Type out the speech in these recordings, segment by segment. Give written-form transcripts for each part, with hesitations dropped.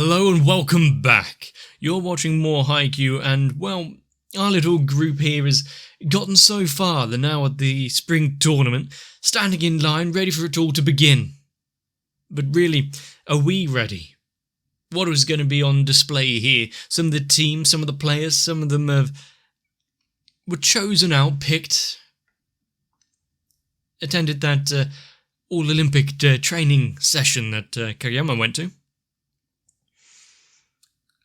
Hello and welcome back. You're watching more Haikyuu and, well, our little group here has gotten so far. They're now at the spring tournament, standing in line, ready for it all to begin. But really, are we ready? What is going to be on display here? Some of the teams, some of the players, some of them were chosen out, picked, attended that all-Olympic training session that Kariyama went to.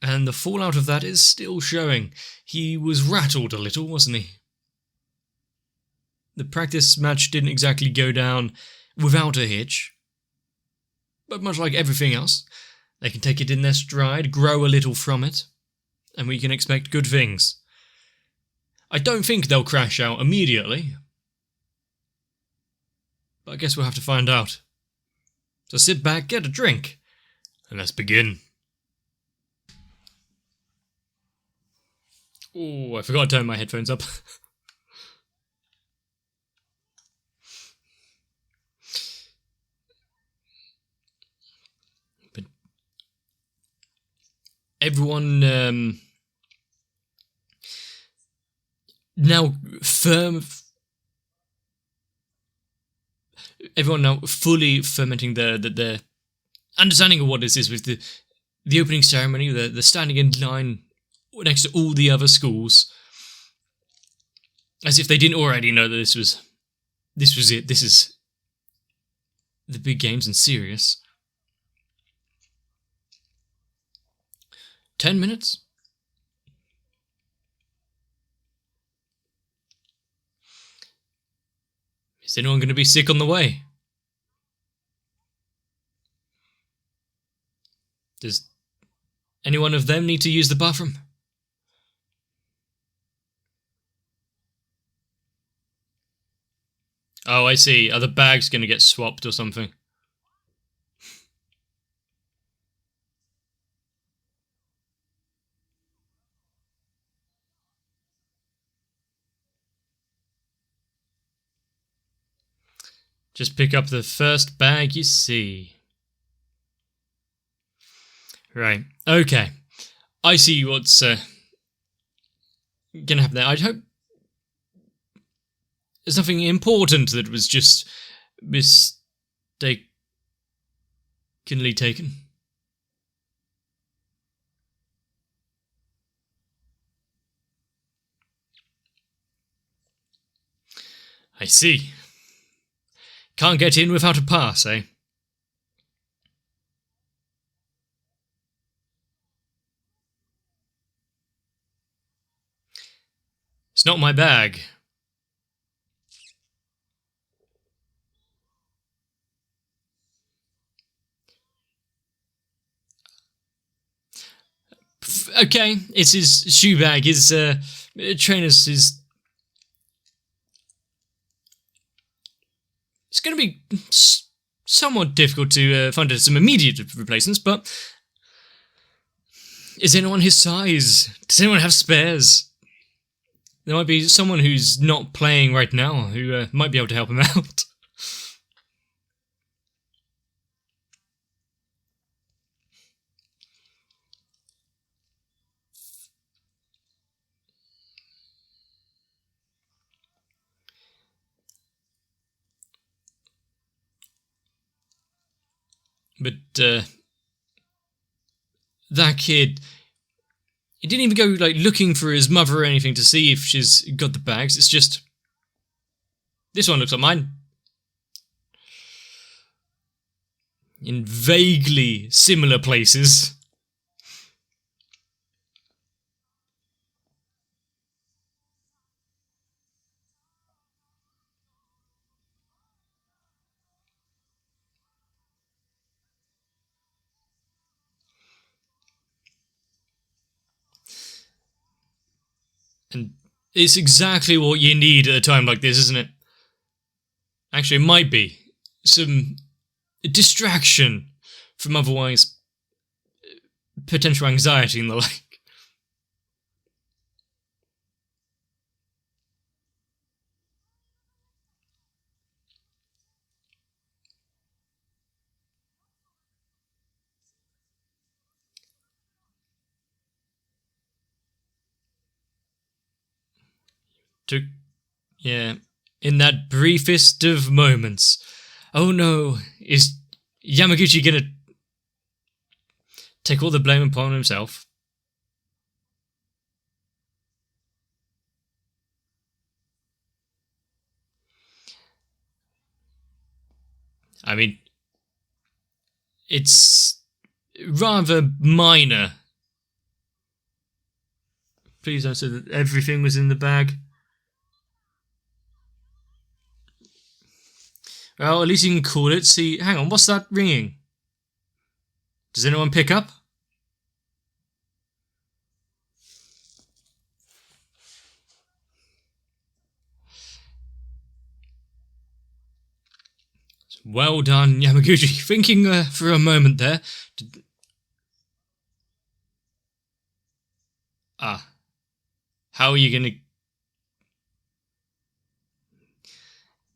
And the fallout of that is still showing. He was rattled a little, wasn't he? The practice match didn't exactly go down without a hitch. But much like everything else, they can take it in their stride, grow a little from it, and we can expect good things. I don't think they'll crash out immediately, but I guess we'll have to find out. So sit back, get a drink, and let's begin. Oh, I forgot to turn my headphones up. But everyone now everyone now fully fermenting their understanding of what this is with the opening ceremony, the standing in line next to all the other schools, as if they didn't already know that this was it. This is the big games and serious. 10 minutes. Is anyone going to be sick on the way? Does any one of them need to use the bathroom? Oh, I see. Are the bags going to get swapped or something? Just pick up the first bag you see. Right. Okay. I see what's going to happen there. I'd hope there's nothing important that was just mistakenly taken. I see. Can't get in without a pass, eh? It's not my bag. Okay, it's his shoe bag, his trainer's, it's going to be somewhat difficult to find some immediate replacements, but is anyone his size? Does anyone have spares? There might be someone who's not playing right now who might be able to help him out. But that kid, he didn't even go looking for his mother or anything to see if she's got the bags. It's just, this one looks like mine. In vaguely similar places. And it's exactly what you need at a time like this, isn't it? Actually, it might be. Some distraction from otherwise potential anxiety and the like. took, yeah, in that briefest of moments. Oh no, is Yamaguchi gonna take all the blame upon himself? I mean, it's rather minor. Please don't say that everything was in the bag. Well, at least you can call it. See, hang on, what's that ringing? Does anyone pick up? Well done, Yamaguchi. Thinking for a moment there. How are you gonna...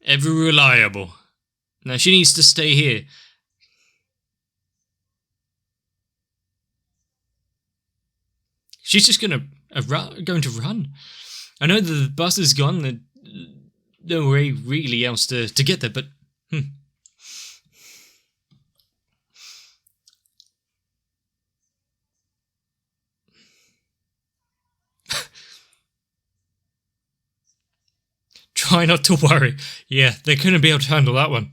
Ever reliable. Now she needs to stay here. She's just going to run. I know the bus is gone. There's no way really else to get there, but... Try not to worry. Yeah, they're going to be able to handle that one.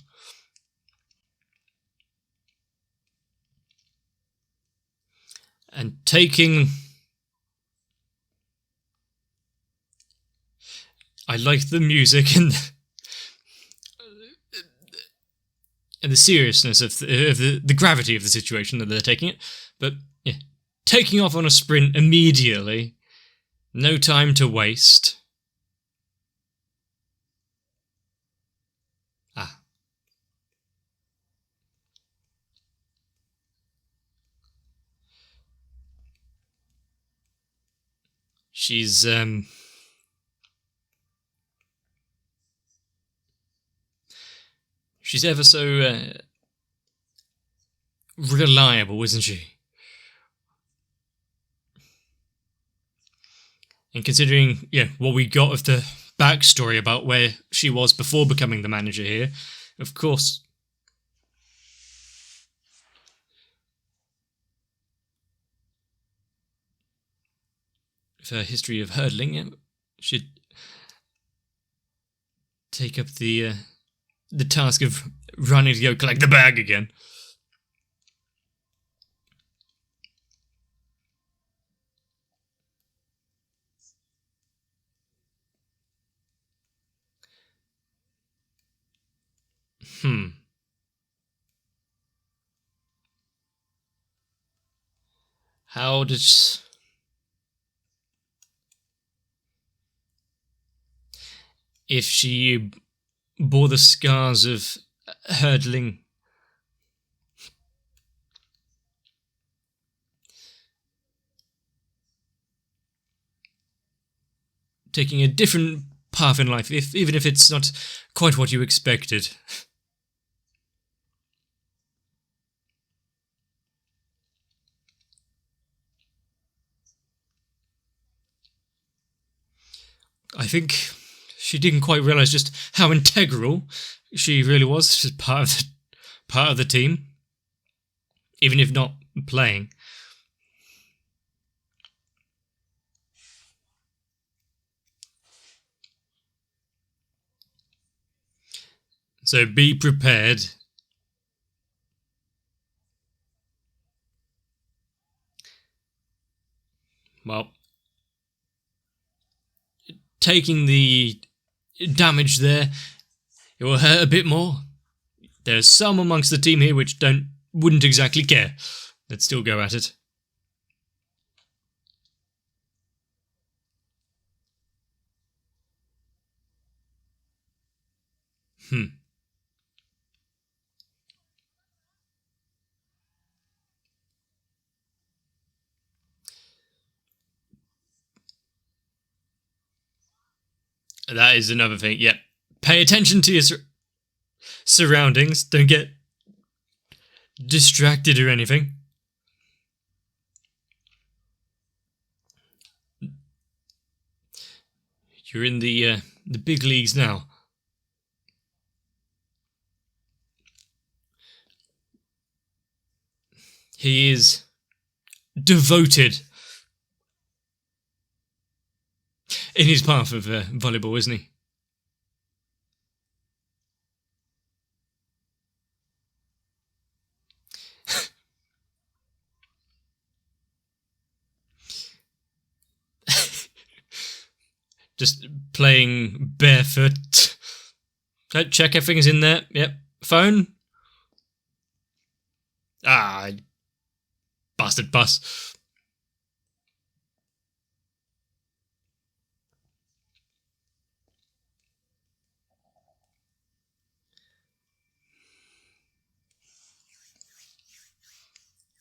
And taking... I like the music and the seriousness of the gravity of the situation that they're taking it. But yeah, taking off on a sprint immediately. No time to waste. She's ever so reliable, isn't she? And considering, what we got of the backstory about where she was before becoming the manager here, of course. With her history of hurdling, she'd take up the task of running to go collect the bag again. How does... If she bore the scars of hurdling, taking a different path in life, even if it's not quite what you expected. I think she didn't quite realise just how integral she really was, just part of the team, even if not playing. So be prepared. Well, taking the damage there, it will hurt a bit more. There's some amongst the team here which wouldn't exactly care. Let's still go at it. That is another thing. Yep. Pay attention to your surroundings. Don't get distracted or anything. You're in the big leagues now. He is devoted in his path of volleyball, isn't he? Just playing barefoot. Check everything's in there. Yep. Phone. Ah, bastard bus.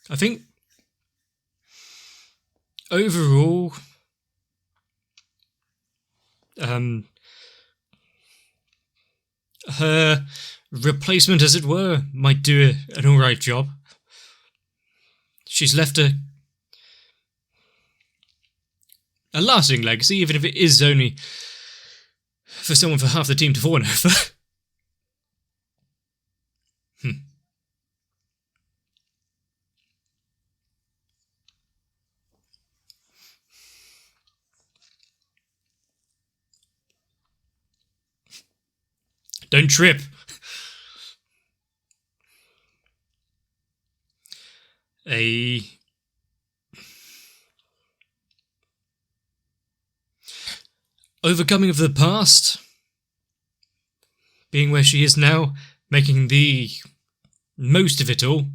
I think overall, her replacement, as it were, might do an alright job. She's left a lasting legacy, even if it is only for someone for half the team to fawn over. Don't trip. A overcoming of the past, being where she is now, making the most of it all.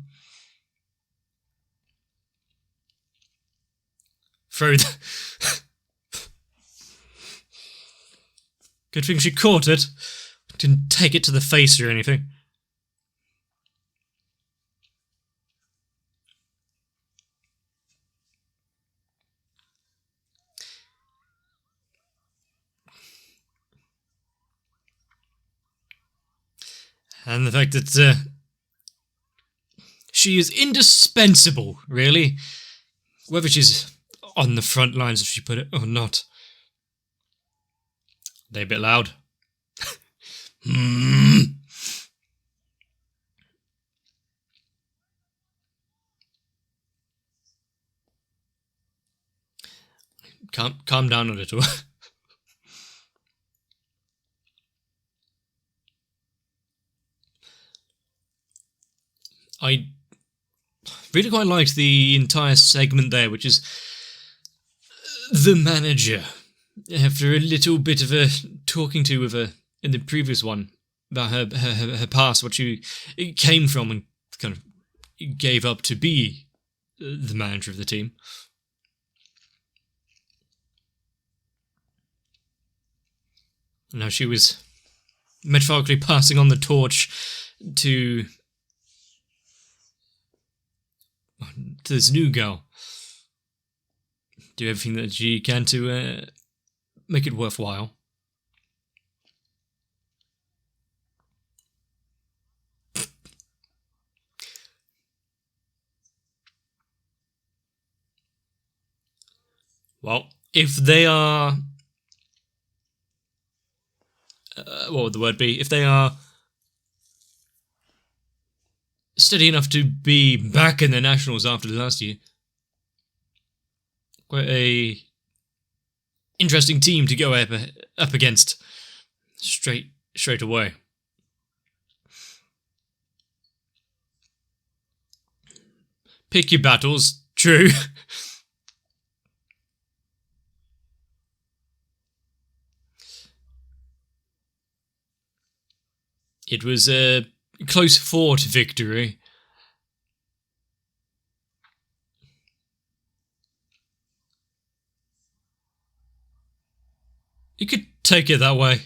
Throw the good thing she caught it. Didn't take it to the face or anything. And the fact that she is indispensable, really. Whether she's on the front lines, if she put it, or not. They're a bit loud. Calm down a little. I really quite liked the entire segment there, which is the manager. After a little bit of a talking to with her in the previous one about her past, what she came from, and kind of gave up to be the manager of the team. Now she was metaphorically passing on the torch to this new girl. Do everything that she can to make it worthwhile. Well, if they are... what would the word be? If they are steady enough to be back in the Nationals after the last year, quite a interesting team to go up against straight away. Pick your battles, true. It was a close-fought victory. You could take it that way.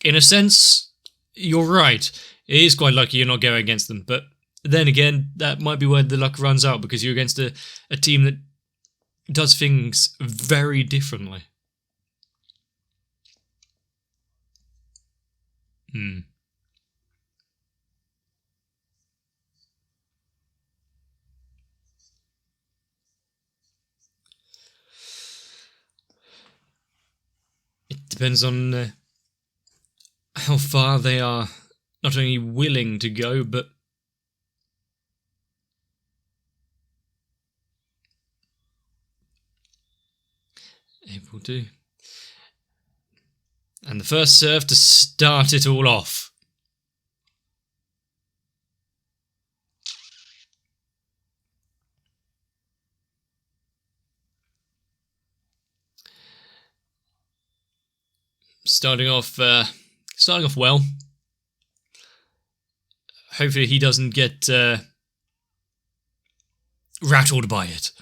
In a sense, you're right. It is quite lucky you're not going against them, but then again, that might be where the luck runs out, because you're against a team that does things very differently. depends on how far they are not only willing to go, but able to. And the first serve to start it all off. Starting off well. Hopefully he doesn't get rattled by it.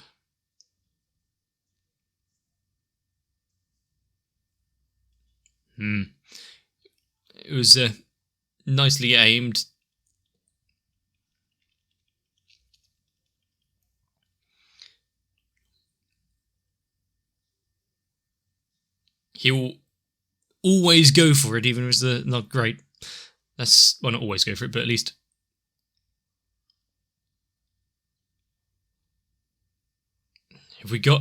It was nicely aimed. He'll always go for it, even if it's not great. That's, well, not always go for it, but at least. Have we got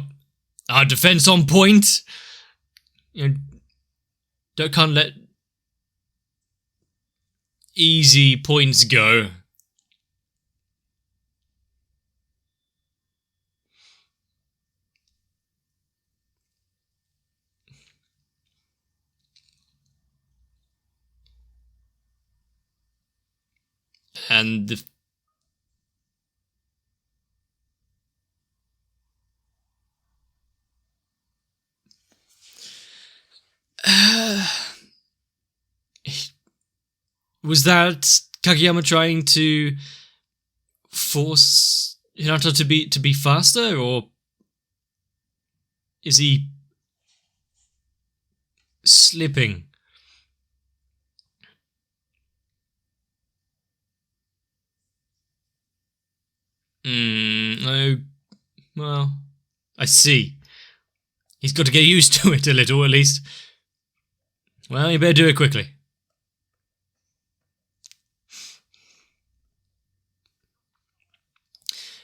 our defense on point? You know, can't let easy points go. And the was that Kageyama trying to force Hinata to be faster, or is he slipping? Oh, well, I see. He's got to get used to it a little, at least. Well, you better do it quickly.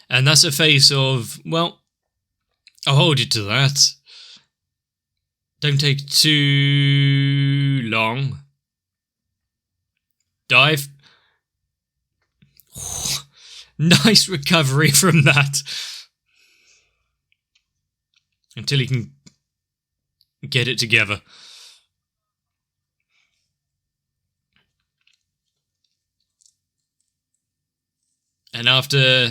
And that's a face of, well, I'll hold you to that. Don't take too long. Dive. Nice recovery from that. Until he can get it together. And after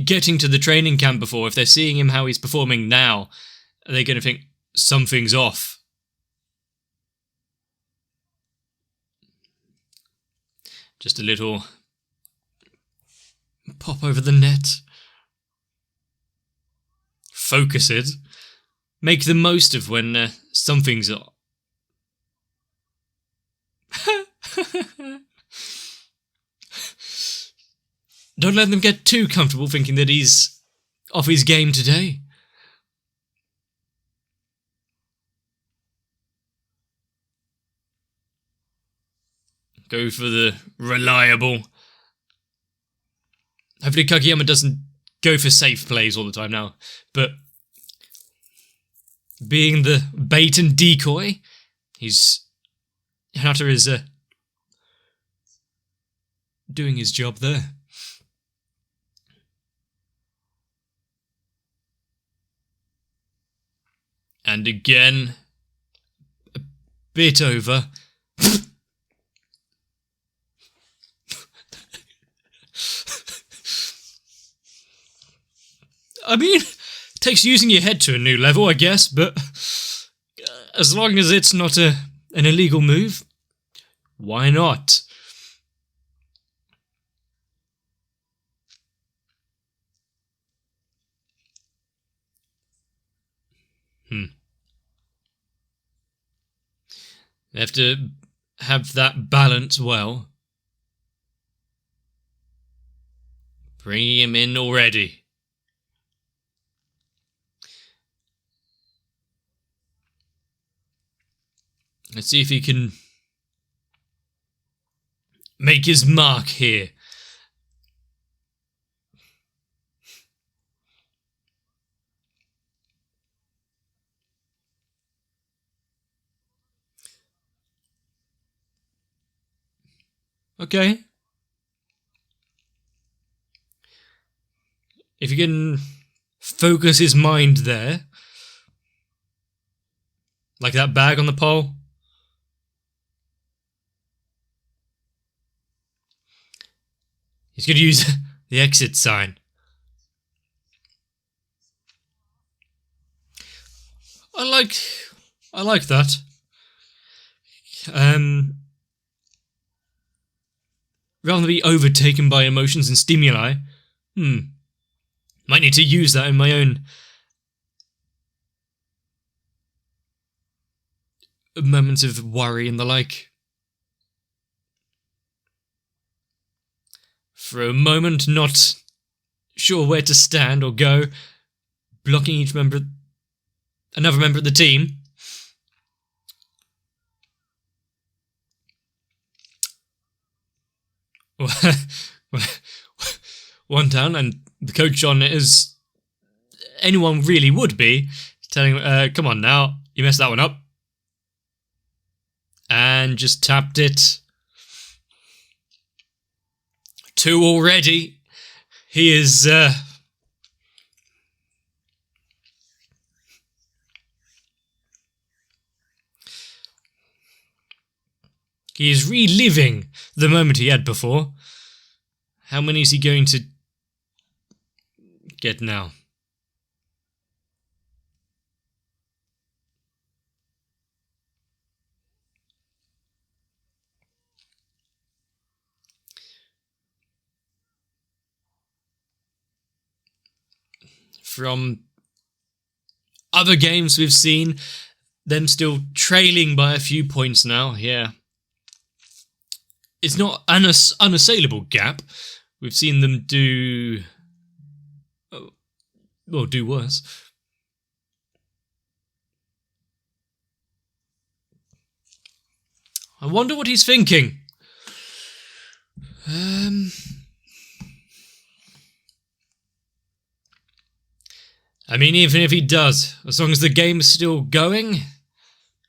getting to the training camp before, if they're seeing him how he's performing now, are they going to think something's off? Just a little pop over the net. Focus it. Make the most of when something's off. Don't let them get too comfortable thinking that he's off his game today. Go for the reliable. Hopefully Kageyama doesn't go for safe plays all the time now, but being the bait and decoy, Hinata is doing his job there. And again, a bit over. I mean, it takes using your head to a new level, I guess, but as long as it's not an illegal move, why not? They have to have that balance well. Bring him in already. Let's see if he can make his mark here. Okay. If you can focus his mind there, like that bag on the pole. He's going to use the exit sign. I like that. Rather than be overtaken by emotions and stimuli, might need to use that in my own moments of worry and the like. For a moment, not sure where to stand or go, blocking another member of the team. One down, and the coach on it, as anyone really would be, telling him, come on now, you messed that one up. And just tapped it. 2 already. He is... he is reliving the moment he had before. How many is he going to get now? From other games we've seen, them still trailing by a few points now, yeah. It's not an unassailable gap. We've seen them do... well, do worse. I wonder what he's thinking. I mean, even if he does, as long as the game is still going,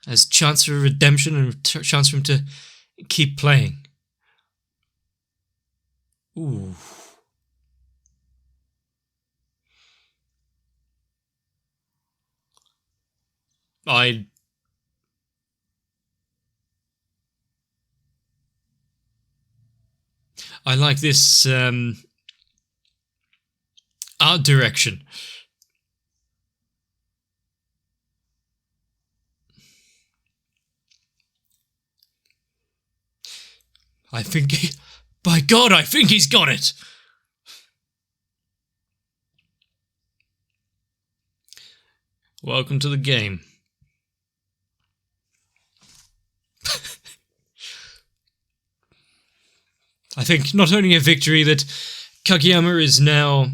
there's chance for redemption and chance for him to keep playing. Ooh. I like this art direction. I think by God, I think he's got it. Welcome to the game. I think not only a victory that Kageyama is now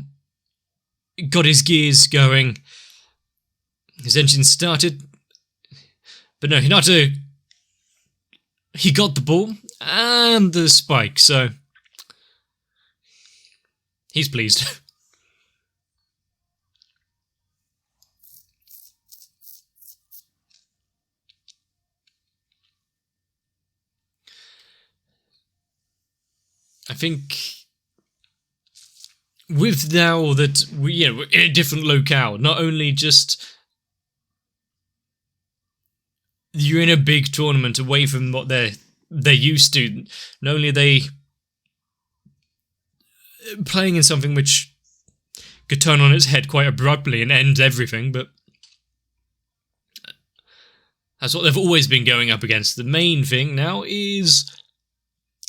got his gears going, his engine started, but no, Hinata, he got the ball and the spike, so he's pleased. I think with now that we're in a different locale, not only just you're in a big tournament away from what they're used to, not only are they playing in something which could turn on its head quite abruptly and end everything, but that's what they've always been going up against. The main thing now is,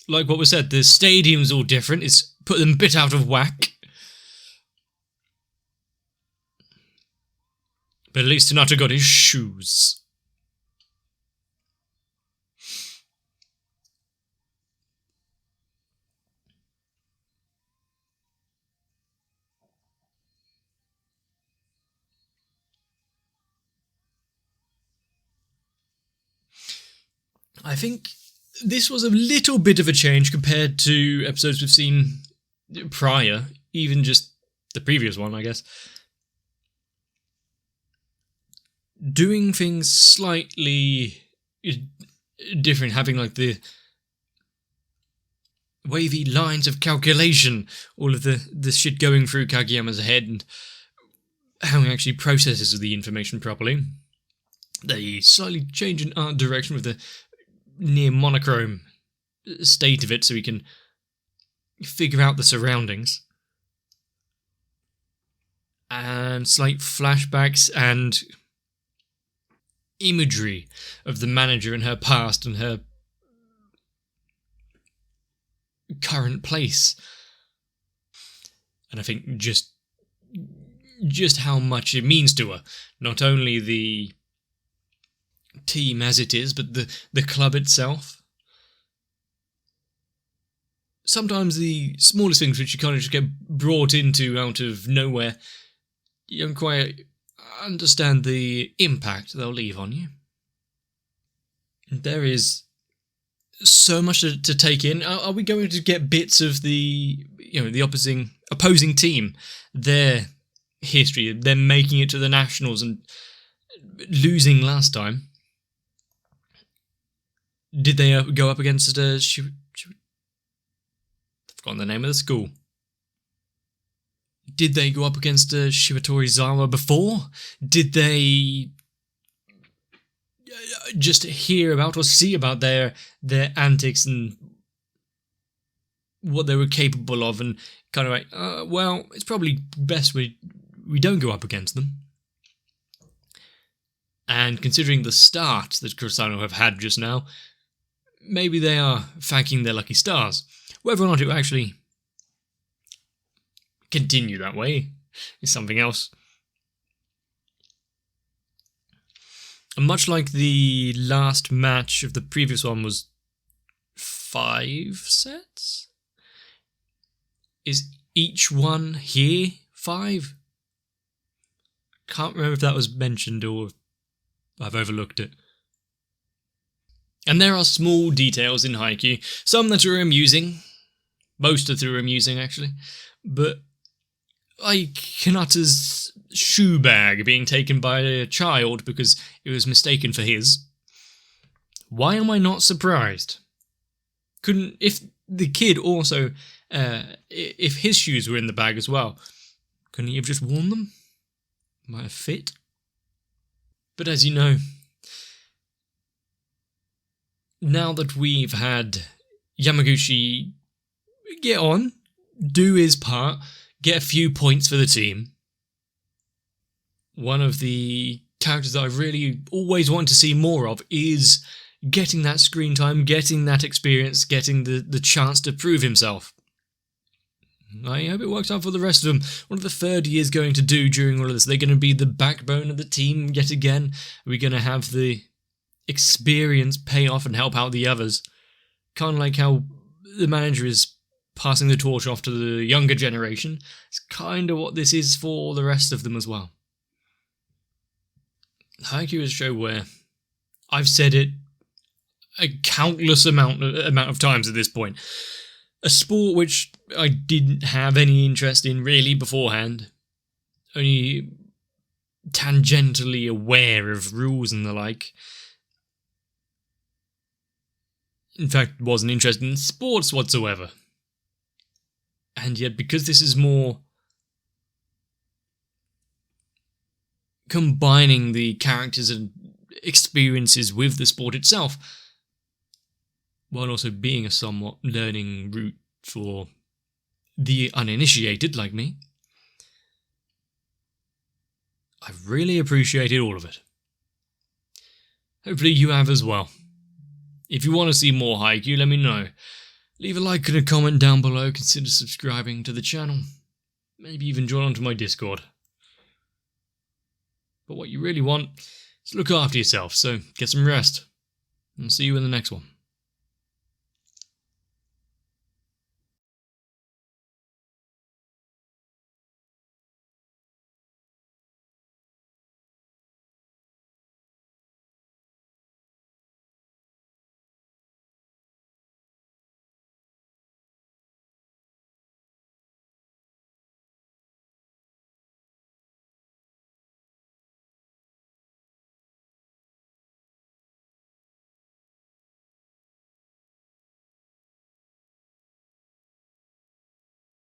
like what was said, the stadium's all different. It's put them a bit out of whack. But at least Hinata got his shoes. I think this was a little bit of a change compared to episodes we've seen prior, even just the previous one, I guess. Doing things slightly different, having like the wavy lines of calculation, all of the shit going through Kageyama's head, and how he actually processes the information properly. They slightly change an art direction with the near monochrome state of it so he can figure out the surroundings. And slight flashbacks and imagery of the manager and her past and her current place. And I think just how much it means to her. Not only the team as it is, but the club itself. Sometimes the smallest things which you kind of just get brought into out of nowhere, you don't quite understand the impact they'll leave on you. There is so much to take in. Are we going to get bits of the opposing team, their history, them making it to the Nationals and losing last time? Did they go up against I've forgotten the name of the school. Did they go up against Shibatorizawa before? Did they just hear about or see about their antics and what they were capable of, and kind of like, well, it's probably best we don't go up against them. And considering the start that Kurosawa have had just now, maybe they are thanking their lucky stars. Whether or not it will actually continue that way is something else. And much like the last match of the previous one was 5 sets? Is each one here 5? Can't remember if that was mentioned or I've overlooked it. And there are small details in Haikyuu, some that are amusing, most of them are amusing actually, but like Hinata's shoe bag being taken by a child because it was mistaken for his. Why am I not surprised? If the kid also, if his shoes were in the bag as well, couldn't he have just worn them? Might have fit. But as you know, now that we've had Yamaguchi get on, do his part, get a few points for the team, one of the characters that I really always want to see more of is getting that screen time, getting that experience, getting the chance to prove himself. I hope it works out for the rest of them. What are the third years going to do during all of this? Are they going to be the backbone of the team yet again? Are we going to have the experience pay off and help out the others? Kind of like how the manager is passing the torch off to the younger generation. It's kind of what this is for the rest of them as well. Haikyuu is a show where I've said it a countless amount of times at this point. A sport which I didn't have any interest in really beforehand. Only tangentially aware of rules and the like. In fact, wasn't interested in sports whatsoever. And yet, because this is more combining the characters and experiences with the sport itself, while also being a somewhat learning route for the uninitiated like me, I've really appreciated all of it. Hopefully you have as well. If you want to see more Haikyuu, let me know. Leave a like and a comment down below, consider subscribing to the channel, maybe even join onto my Discord. But what you really want is look after yourself, so get some rest, and I'll see you in the next one.